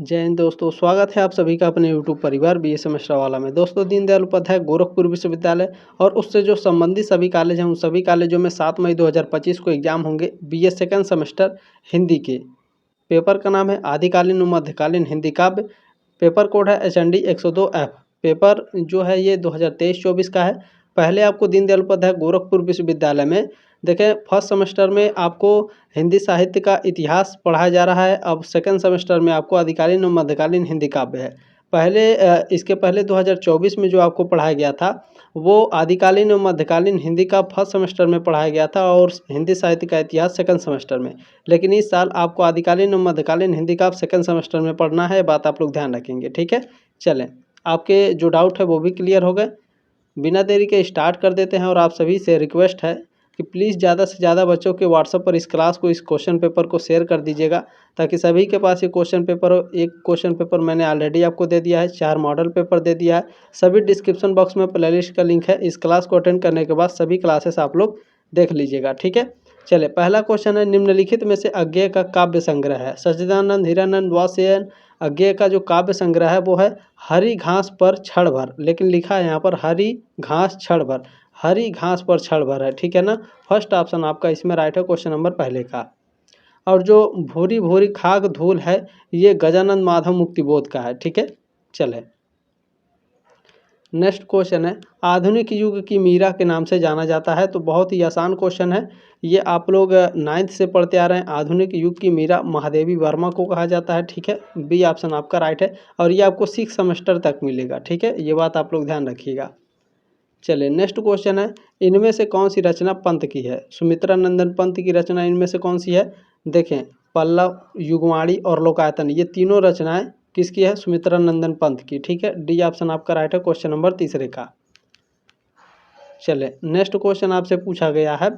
जय हिंद दोस्तों, स्वागत है आप सभी का अपने यूट्यूब परिवार बीएसएम मिश्रावाला में। दोस्तों, दीनदयाल उपाध्याय गोरखपुर विश्वविद्यालय और उससे जो संबंधित सभी कॉलेज हैं उन सभी कॉलेजों में 7 मई 2025 को एग्जाम होंगे बीए सेकंड सेमेस्टर हिंदी के। पेपर का नाम है आदिकालीन व मध्यकालीन हिंदी काव्य। पेपर कोड है HND 102F। पेपर जो है ये 2023-24 का है। पहले आपको दीनदयाल उपाध्याय गोरखपुर विश्वविद्यालय में देखें, फर्स्ट सेमेस्टर में आपको हिंदी साहित्य का इतिहास पढ़ाया जा रहा है। अब सेकंड सेमेस्टर में आपको आदिकालीन और मध्यकालीन हिंदी काव्य है। इसके पहले 2024 में जो आपको पढ़ाया गया था वो आदिकालीन और मध्यकालीन हिंदी का फर्स्ट सेमेस्टर में पढ़ाया गया था और हिंदी साहित्य का इतिहास सेकंड सेमेस्टर में। लेकिन इस साल आपको आदिकालीन और मध्यकालीन हिंदी का सेकंड सेमेस्टर में पढ़ना है। बात आप लोग ध्यान रखेंगे, ठीक है। चलें, आपके जो डाउट है वो भी क्लियर हो गए। बिना देरी के स्टार्ट कर देते हैं और आप सभी से रिक्वेस्ट है कि प्लीज़ ज़्यादा से ज़्यादा बच्चों के व्हाट्सएप पर इस क्लास को, इस क्वेश्चन पेपर को शेयर कर दीजिएगा ताकि सभी के पास ये क्वेश्चन पेपर हो। एक क्वेश्चन पेपर मैंने ऑलरेडी आपको दे दिया है, 4 मॉडल पेपर दे दिया है। सभी डिस्क्रिप्शन बॉक्स में प्लेलिस्ट का लिंक है। इस क्लास को अटेंड करने के बाद सभी क्लासेस आप लोग देख लीजिएगा, ठीक है। चलिए, पहला क्वेश्चन है, निम्नलिखित में से अज्ञेय का काव्य संग्रह है। सच्चिदानंद हीरानंद वात्स्यायन अज्ञेय का जो काव्य संग्रह है वो है हरी घास पर क्षण भर, लेकिन लिखा है यहाँ पर हरी घास क्षण भर। हरी घास पर क्षण भर है, ठीक है ना। फर्स्ट ऑप्शन आपका इसमें राइट है, क्वेश्चन नंबर पहले का। और जो भूरी भूरी खाक धूल है ये गजानंद माधव मुक्तिबोध का है, ठीक है। चले, नेक्स्ट क्वेश्चन है, आधुनिक युग की मीरा के नाम से जाना जाता है। तो बहुत ही आसान क्वेश्चन है ये, आप लोग 9th से पढ़ते आ रहे हैं। आधुनिक युग की मीरा महादेवी वर्मा को कहा जाता है, ठीक है। बी ऑप्शन आपका राइट है और ये आपको 6 सेमेस्टर तक मिलेगा, ठीक है। ये बात आप लोग ध्यान रखिएगा। चलिए, नेक्स्ट क्वेश्चन है, इनमें से कौन सी रचना पंत की है। सुमित्रा नंदन पंत की रचना इनमें से कौन सी है। देखें, पल्लव, युगवाणी और लोकायतन, ये तीनों रचनाएं किसकी है, सुमित्रा नंदन पंत की, ठीक है। डी ऑप्शन आपका राइट है, क्वेश्चन नंबर तीसरे का। चले, नेक्स्ट क्वेश्चन आपसे पूछा गया है,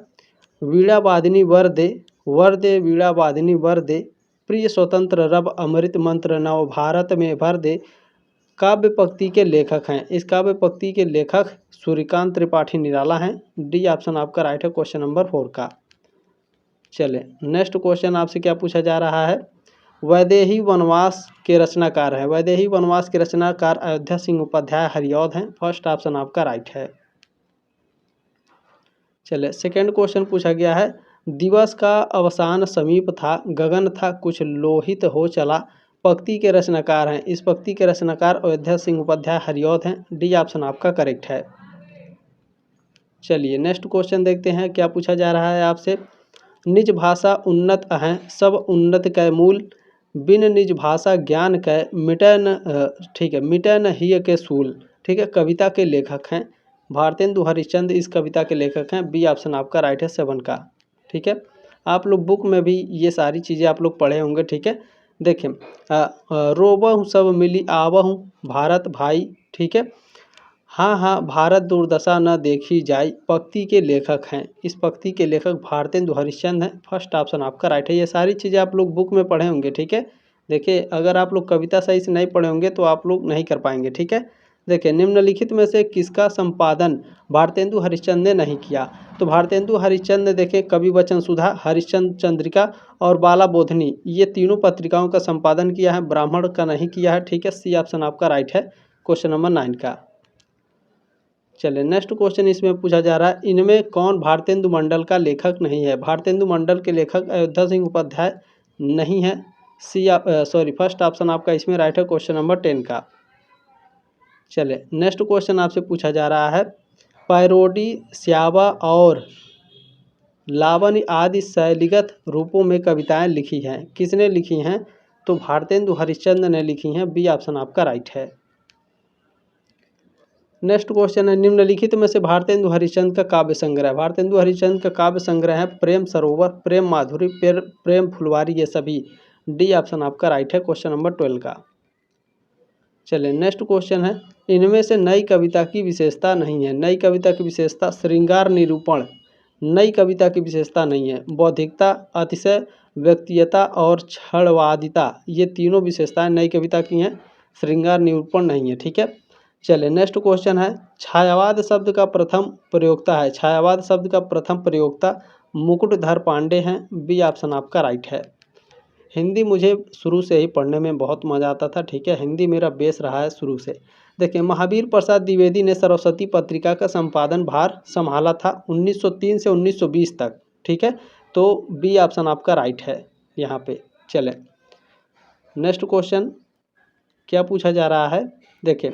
वीणा वादिनी वर दे वीणा वादिनी वर दे, प्रिय स्वतंत्र रब अमृत मंत्र नव भारत में भर दे, काव्य पंक्ति के लेखक हैं। इस काव्य पंक्ति के लेखक सूर्यकांत त्रिपाठी निराला हैं। डी ऑप्शन आपका राइट है, क्वेश्चन नंबर 4 का। चले, नेक्स्ट क्वेश्चन आपसे क्या पूछा जा रहा है, वैदेही वनवास के रचनाकार हैं। वैदेही वनवास के रचनाकार अयोध्या सिंह उपाध्याय हरिऔध हैं। फर्स्ट ऑप्शन आपका राइट है। चले, सेकेंड क्वेश्चन पूछा गया है, दिवस का अवसान समीप था, गगन था कुछ लोहित हो चला, पंक्ति के रचनाकार हैं। इस पंक्ति के रचनाकार अयोध्या सिंह उपाध्याय हरिऔध हैं। डी ऑप्शन आपका करेक्ट है। चलिए, नेक्स्ट क्वेश्चन देखते हैं क्या पूछा जा रहा है आपसे, निज भाषा उन्नत हैं सब उन्नत कै मूल, बिन निज भाषा ज्ञान कै मिटै न, ठीक है, मिटै न हिय के सूल, ठीक है। कविता के लेखक हैं भारतेंदु हरिश्चंद्र, इस कविता के लेखक हैं। बी ऑप्शन आपका राइट है, 7 का, ठीक है। आप लोग बुक में भी ये सारी चीज़ें आप लोग पढ़े होंगे, ठीक है। देखें, रोबहु सब मिली आवहु भारत भाई, ठीक है। हाँ हाँ भारत दुर्दशा न देखी जाए, पंक्ति के लेखक हैं। इस पंक्ति के लेखक भारतेंदु हरिश्चंद्र हैं। फर्स्ट ऑप्शन आपका राइट है। ये सारी चीज़ें आप लोग बुक में पढ़े होंगे, ठीक है। देखिए, अगर आप लोग कविता सही से नहीं पढ़े होंगे तो आप लोग नहीं कर पाएंगे, ठीक है। देखिए, निम्नलिखित में से किसका संपादन भारतेंदु हरिश्चंद्र ने नहीं किया। तो भारतेंदु हरिश्चंद्र ने, देखिए, कवि वचन सुधा, हरिश्चंद्र चंद्रिका और बाला बोधनी, ये तीनों पत्रिकाओं का संपादन किया है, ब्राह्मण का नहीं किया है, ठीक है। सी ऑप्शन आपका राइट है, क्वेश्चन नंबर 9 का। चलिए, नेक्स्ट क्वेश्चन इसमें पूछा जा रहा है, इनमें कौन भारतेंदु मंडल का लेखक नहीं है। भारतेंदु मंडल के लेखक अयोध्या सिंह उपाध्याय नहीं है। फर्स्ट ऑप्शन आपका इसमें राइट है, क्वेश्चन नंबर 10 का। चलिए, नेक्स्ट क्वेश्चन आपसे पूछा जा रहा है, पैरोडी, स्यावा और लावण्य आदि शैलीगत रूपों में कविताएं लिखी हैं, किसने लिखी हैं। तो भारतेंदु हरिश्चंद्र ने लिखी हैं। बी ऑप्शन आपका राइट है। नेक्स्ट क्वेश्चन है, निम्नलिखित में से भारतेंदु हरिश्चंद्र का काव्य संग्रह। भारतेंदु हरिश्चंद्र का काव्य संग्रह है प्रेम सरोवर, प्रेम माधुरी, प्रेम फुलवारी, ये सभी। डी ऑप्शन आपका राइट है, क्वेश्चन नंबर 12 का। चलिए, नेक्स्ट क्वेश्चन है, इनमें से नई कविता की विशेषता नहीं है। नई कविता की विशेषता श्रृंगार निरूपण नई कविता की विशेषता नहीं है। बौद्धिकता, अतिशय, व्यक्तियता और क्षणवादिता, ये तीनों विशेषताएं नई कविता की हैं, श्रृंगार निरूपण नहीं है, ठीक है। चलिए, नेक्स्ट क्वेश्चन है, छायावाद शब्द का प्रथम प्रयोक्ता है। छायावाद शब्द का प्रथम प्रयोक्ता मुकुटधर पांडे हैं। बी ऑप्शन आपका राइट है। हिंदी मुझे शुरू से ही पढ़ने में बहुत मज़ा आता था, ठीक है, हिंदी मेरा बेस रहा है शुरू से। देखिए, महावीर प्रसाद द्विवेदी ने सरस्वती पत्रिका का संपादन भार संभाला था 1903 से 1920 तक, ठीक है, तो बी ऑप्शन आपका राइट है यहाँ पे। चलें, नेक्स्ट क्वेश्चन क्या पूछा जा रहा है। देखिए,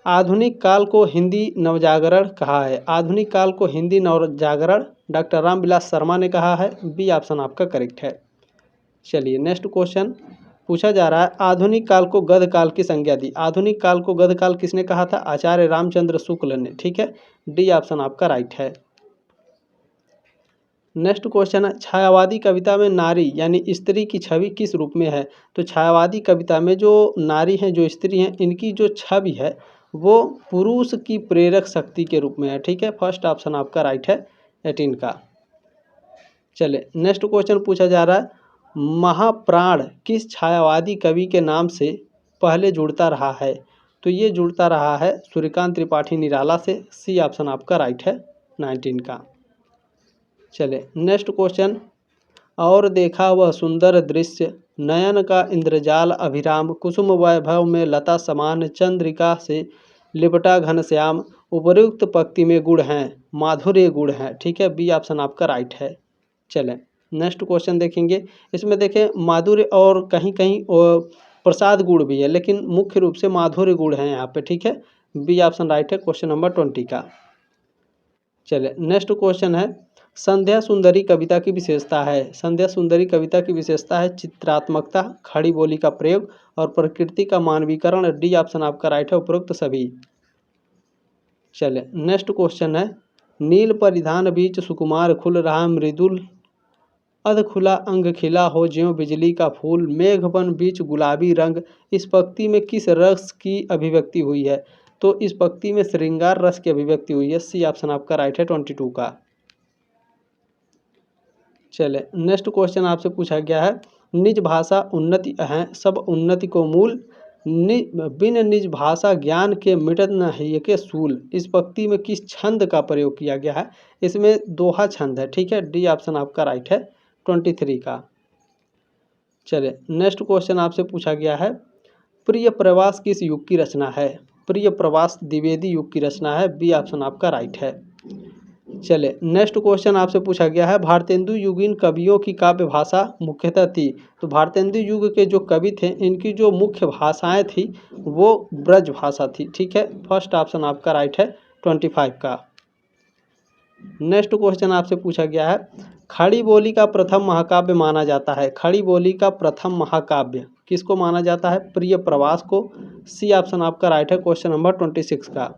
आधुनिक काल को हिंदी नवजागरण कहा है। आधुनिक काल को हिंदी नवजागरण डॉक्टर रामविलास शर्मा ने कहा है। बी ऑप्शन आपका करेक्ट है। चलिए, नेक्स्ट क्वेश्चन पूछा जा रहा है, आधुनिक काल को गद्य काल की संज्ञा दी। आधुनिक काल को गद्य काल किसने कहा था? आचार्य रामचंद्र शुक्ल ने, ठीक है, डी ऑप्शन आपका राइट है। नेक्स्ट क्वेश्चन है, छायावादी कविता में नारी यानी स्त्री की छवि किस रूप में है? तो छायावादी कविता में जो नारी हैं, जो स्त्री हैं, इनकी जो छवि है वो पुरुष की प्रेरक शक्ति के रूप में है, ठीक है, फर्स्ट ऑप्शन आपका राइट है 18 का। चले, नेक्स्ट क्वेश्चन पूछा जा रहा है, महाप्राण किस छायावादी कवि के नाम से पहले जुड़ता रहा है? तो ये जुड़ता रहा है सूर्यकांत त्रिपाठी निराला से। सी ऑप्शन आपका राइट है 19 का। चले, नेक्स्ट क्वेश्चन, और देखा वह सुंदर दृश्य, नयन का इंद्रजाल अभिराम, कुसुम वैभव में लता समान, चंद्रिका से लिपटा घनश्याम, उपर्युक्त पंक्ति में गुण हैं, माधुर्य गुण हैं, ठीक है, बी ऑप्शन आपका राइट है। चलें, नेक्स्ट क्वेश्चन देखेंगे। इसमें देखें माधुर्य और कहीं कहीं प्रसाद गुण भी है, लेकिन मुख्य रूप से माधुर्य गुण है यहाँ पे, ठीक है, बी ऑप्शन राइट है क्वेश्चन नंबर 20 का। चले, नेक्स्ट क्वेश्चन है, संध्या सुंदरी कविता की विशेषता है। संध्या सुंदरी कविता की विशेषता है चित्रात्मकता, खड़ी बोली का प्रयोग और प्रकृति का मानवीकरण। डी ऑप्शन आपका राइट है उपरोक्त सभी। चले, नेक्स्ट क्वेश्चन है, नील परिधान बीच सुकुमार खुल रहा मृदुल, अध खुला अंग खिला हो ज्यों बिजली का फूल, मेघ बन बीच गुलाबी रंग, इस पंक्ति में किस रस की अभिव्यक्ति हुई है? तो इस पंक्ति में श्रृंगार रस की अभिव्यक्ति हुई है। सी ऑप्शन आपका राइट है 22 का। चले, नेक्स्ट क्वेश्चन आपसे पूछा गया है, निज भाषा उन्नति है सब उन्नति को मूल, बिन निज भाषा ज्ञान के मिटत न है के सूल, इस पंक्ति में किस छंद का प्रयोग किया गया है? इसमें दोहा छंद है, ठीक है, डी ऑप्शन आपका राइट है 23 का। चले, नेक्स्ट क्वेश्चन आपसे पूछा गया है, प्रिय प्रवास किस युग की रचना है? प्रिय प्रवास द्विवेदी युग की रचना है। बी ऑप्शन आपका राइट है। चले, नेक्स्ट क्वेश्चन आपसे पूछा गया है, भारतेंदु युगीन कवियों की काव्य भाषा मुख्यतः थी। तो भारतेंदु युग के जो कवि थे, इनकी जो मुख्य भाषाएं थी वो ब्रज भाषा थी, ठीक है, फर्स्ट ऑप्शन आपका राइट है 25 का। नेक्स्ट क्वेश्चन आपसे पूछा गया है, खड़ी बोली का प्रथम महाकाव्य माना जाता है। खड़ी बोली का प्रथम महाकाव्य किसको माना जाता है? प्रिय प्रवास को। सी ऑप्शन आपका राइट है क्वेश्चन नंबर 26 का।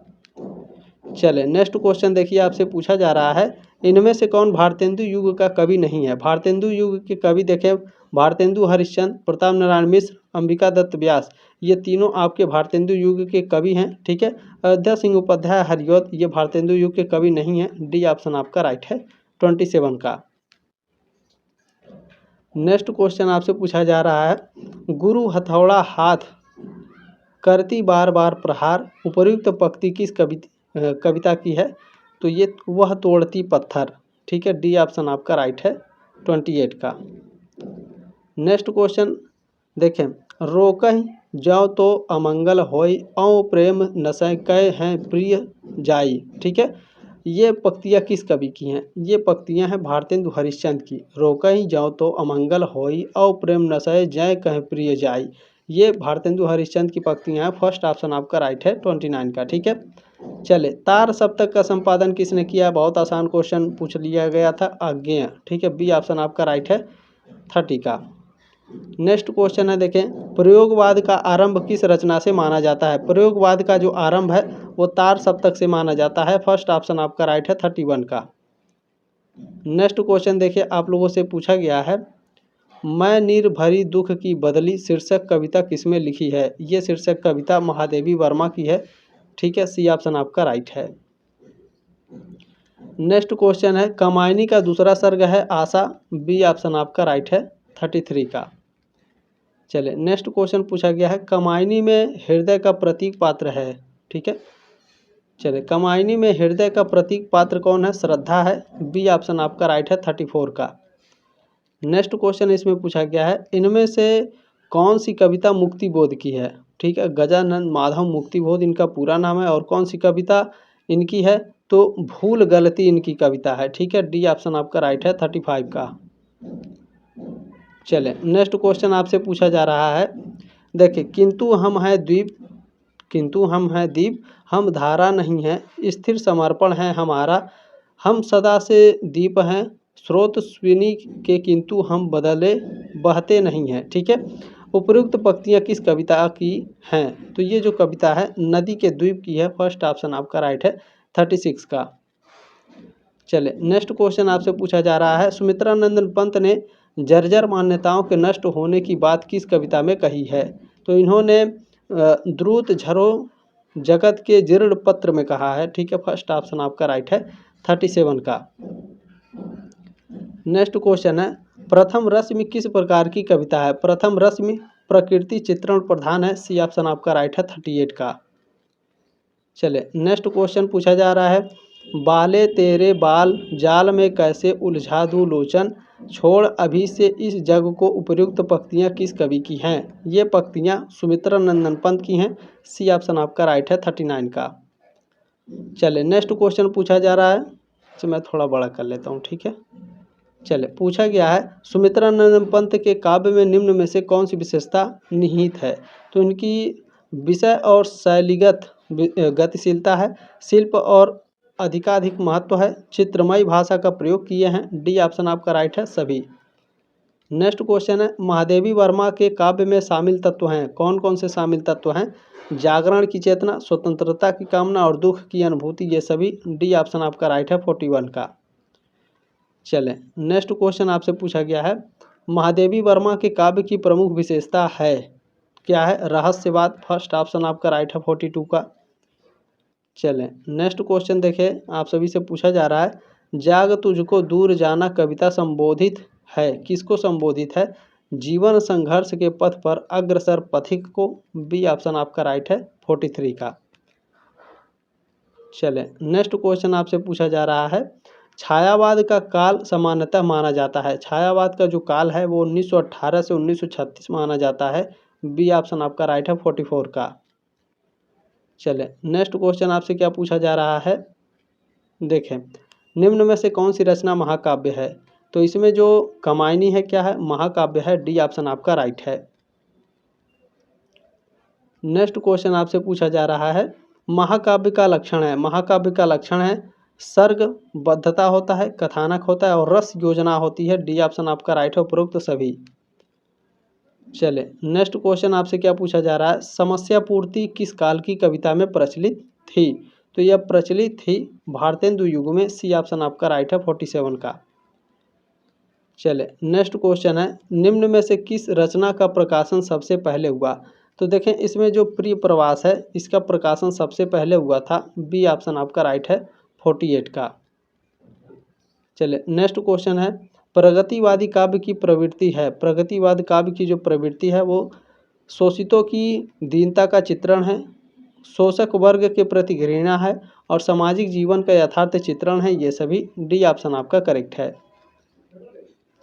चले, नेक्स्ट क्वेश्चन देखिए, आपसे पूछा जा रहा है, इनमें से कौन भारतेंदु युग का कवि नहीं है? भारतेंदु युग के कवि देखें, भारतेंदु हरिश्चंद्र, प्रताप नारायण मिश्र, अंबिका दत्त व्यास, ये तीनों आपके भारतेंदु युग के कवि हैं, ठीक है। अयोध्या सिंह उपाध्याय हरिऔध, ये भारतेंदु युग के कवि नहीं हैं। डी ऑप्शन आपका राइट है 27 का। नेक्स्ट क्वेश्चन आपसे पूछा जा रहा है, गुरु हथौड़ा हाथ करती बार बार प्रहार, उपर्युक्त पंक्ति किस कविता की है? तो ये वह तोड़ती पत्थर, ठीक है, डी ऑप्शन आपका राइट है 28 का। नेक्स्ट क्वेश्चन देखें, रोकहि जाओ तो अमंगल होय, औ प्रेम नसै कै हैं प्रिय जाई, ठीक है, ये पंक्तियाँ किस कवि की हैं? ये पंक्तियाँ हैं भारतेंदु हरिश्चंद्र की। रोकहि जाओ तो अमंगल होय, औ प्रेम नसै जय कह प्रिय जाई, ये भारतेंदु हरिश्चंद्र की पंक्तियाँ हैं। फर्स्ट ऑप्शन आपका राइट है 29 का, ठीक है। चले, तार सप्तक का संपादन किसने किया? बहुत आसान क्वेश्चन पूछ लिया गया था, अज्ञेय, ठीक है, बी ऑप्शन आपका राइट है 30 का। नेक्स्ट क्वेश्चन है, देखें, प्रयोगवाद का आरंभ किस रचना से माना जाता है? प्रयोगवाद का जो आरंभ है वो तार सप्तक से माना जाता है। फर्स्ट ऑप्शन आपका राइट है 31 का। नेक्स्ट क्वेश्चन देखिए, आप लोगों से पूछा गया है, मैं नीर भरी दुख की बदली शीर्षक कविता किसमें लिखी है? ये शीर्षक कविता महादेवी वर्मा की है, ठीक है, सी ऑप्शन आपका राइट है। नेक्स्ट क्वेश्चन है, कामायनी का दूसरा सर्ग है आशा, बी ऑप्शन आपका राइट है 33 का। चले, नेक्स्ट क्वेश्चन पूछा गया है, कामायनी में हृदय का प्रतीक पात्र है, ठीक है। चले, कामायनी में हृदय का प्रतीक पात्र कौन है? श्रद्धा है। बी ऑप्शन आपका राइट है 34 का। नेक्स्ट क्वेश्चन इसमें पूछा गया है, इनमें से कौन सी कविता मुक्तिबोध की है। ठीक है, गजानन माधव मुक्तिबोध इनका पूरा नाम है। और कौन सी कविता इनकी है, तो भूल गलती इनकी कविता है। ठीक है, डी ऑप्शन आपका राइट है 35 का। चले नेक्स्ट क्वेश्चन आपसे पूछा जा रहा है, देखिए, किंतु हम है द्वीप, किंतु हम है दीप, हम धारा नहीं है, स्थिर समर्पण है हमारा, हम सदा से दीप हैं, स्रोत स्विनी के, किंतु हम बदले बहते नहीं हैं। ठीक है, उपयुक्त पंक्तियाँ किस कविता की हैं, तो ये जो कविता है नदी के द्वीप की है। फर्स्ट ऑप्शन आपका राइट है 36 का। चले नेक्स्ट क्वेश्चन आपसे पूछा जा रहा है, सुमित्रा नंदन पंत ने जर्जर मान्यताओं के नष्ट होने की बात किस कविता में कही है, तो इन्होंने द्रुत झरो जगत के जीर्ण पत्र में कहा है। ठीक है, फर्स्ट ऑप्शन आपका राइट है 37 का। नेक्स्ट क्वेश्चन है, प्रथम रश्मि किस प्रकार की कविता है। प्रथम रश्मि प्रकृति चित्रण प्रधान है। सी ऑप्शन आपका राइट है 38 का। चले नेक्स्ट क्वेश्चन पूछा जा रहा है, बाले तेरे बाल जाल में कैसे उलझा दूं लोचन, छोड़ अभी से इस जग को, उपयुक्त पंक्तियाँ किस कवि की हैं। ये पंक्तियाँ सुमित्रा नंदन पंत की हैं। सी ऑप्शन आपका राइट है 39 का। चले नेक्स्ट क्वेश्चन पूछा जा रहा है, तो मैं थोड़ा बड़ा कर लेता हूँ। ठीक है, चले पूछा गया है, सुमित्रा नंदन पंत के काव्य में निम्न में से कौन सी विशेषता निहित है, तो इनकी विषय और शैलीगत गतिशीलता है, शिल्प और अधिकाधिक महत्व है, चित्रमयी भाषा का प्रयोग किए हैं। डी ऑप्शन आपका राइट है सभी। नेक्स्ट क्वेश्चन है, महादेवी वर्मा के काव्य में शामिल तत्व हैं, कौन कौन से शामिल तत्व हैं, जागरण की चेतना, स्वतंत्रता की कामना और दुख की अनुभूति, ये सभी। डी ऑप्शन आपका राइट है 41 का। चलें नेक्स्ट क्वेश्चन आपसे पूछा गया है, महादेवी वर्मा के काव्य की प्रमुख विशेषता है, क्या है, रहस्यवाद। फर्स्ट ऑप्शन आपका राइट है 42 का। चलें नेक्स्ट क्वेश्चन देखें, आप सभी से पूछा जा रहा है, जाग तुझको दूर जाना कविता संबोधित है, किसको संबोधित है, जीवन संघर्ष के पथ पर अग्रसर पथिक को। बी ऑप्शन आपका राइट है 43 का। चलें नेक्स्ट क्वेश्चन आपसे पूछा जा रहा है, छायावाद का काल सामान्यतः माना जाता है, छायावाद का जो काल है वो 1918 से 1936 माना जाता है। बी ऑप्शन आपका राइट है 44 का। चले नेक्स्ट क्वेश्चन आपसे क्या पूछा जा रहा है, देखें, निम्न में से कौन सी रचना महाकाव्य है, तो इसमें जो कमायनी है क्या है, महाकाव्य है। डी ऑप्शन आपका राइट है। नेक्स्ट क्वेश्चन आपसे पूछा जा रहा है, महाकाव्य का लक्षण है, महाकाव्य का लक्षण है सर्गबद्धता होता है, कथानक होता है और रस योजना होती है। डी ऑप्शन आपका राइट है, उपरोक्त सभी। चले नेक्स्ट क्वेश्चन आपसे क्या पूछा जा रहा है, समस्या पूर्ति किस काल की कविता में प्रचलित थी, तो यह प्रचलित थी भारतेंदु युग में। सी ऑप्शन आपका राइट है 47 का। चले नेक्स्ट क्वेश्चन है, निम्न में से किस रचना का प्रकाशन सबसे पहले हुआ, तो देखें इसमें जो प्रिय प्रवास है इसका प्रकाशन सबसे पहले हुआ था। बी ऑप्शन आपका राइट है 48 का। चले नेक्स्ट क्वेश्चन है, प्रगतिवादी काव्य की प्रवृत्ति है, प्रगतिवाद काव्य की जो प्रवृत्ति है वो शोषितों की दीनता का चित्रण है, शोषक वर्ग के प्रति घृणा है और सामाजिक जीवन का यथार्थ चित्रण है, ये सभी। डी ऑप्शन आपका करेक्ट है।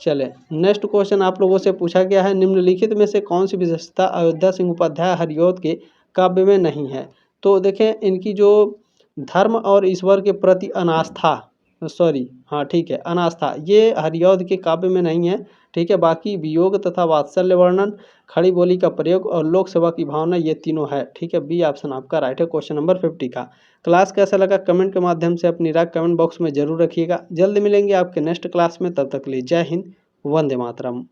चले नेक्स्ट क्वेश्चन आप लोगों से पूछा गया है, निम्नलिखित में से कौन सी विशेषता अयोध्या सिंह उपाध्याय हरिऔध के काव्य में नहीं है, तो देखें इनकी जो धर्म और ईश्वर के प्रति अनास्था, ठीक है, अनास्था, ये हरिऔध के काव्य में नहीं है। ठीक है, बाकी वियोग तथा वात्सल्य वर्णन, खड़ी बोली का प्रयोग और लोक सेवा की भावना, ये तीनों है। ठीक है, बी ऑप्शन आपका राइट है क्वेश्चन नंबर 50 का। क्लास कैसा लगा कमेंट के माध्यम से अपनी राय कमेंट बॉक्स में जरूर रखिएगा। जल्द मिलेंगे आपके नेक्स्ट क्लास में, तब तक के लिए जय हिंद, वंदे मातरम।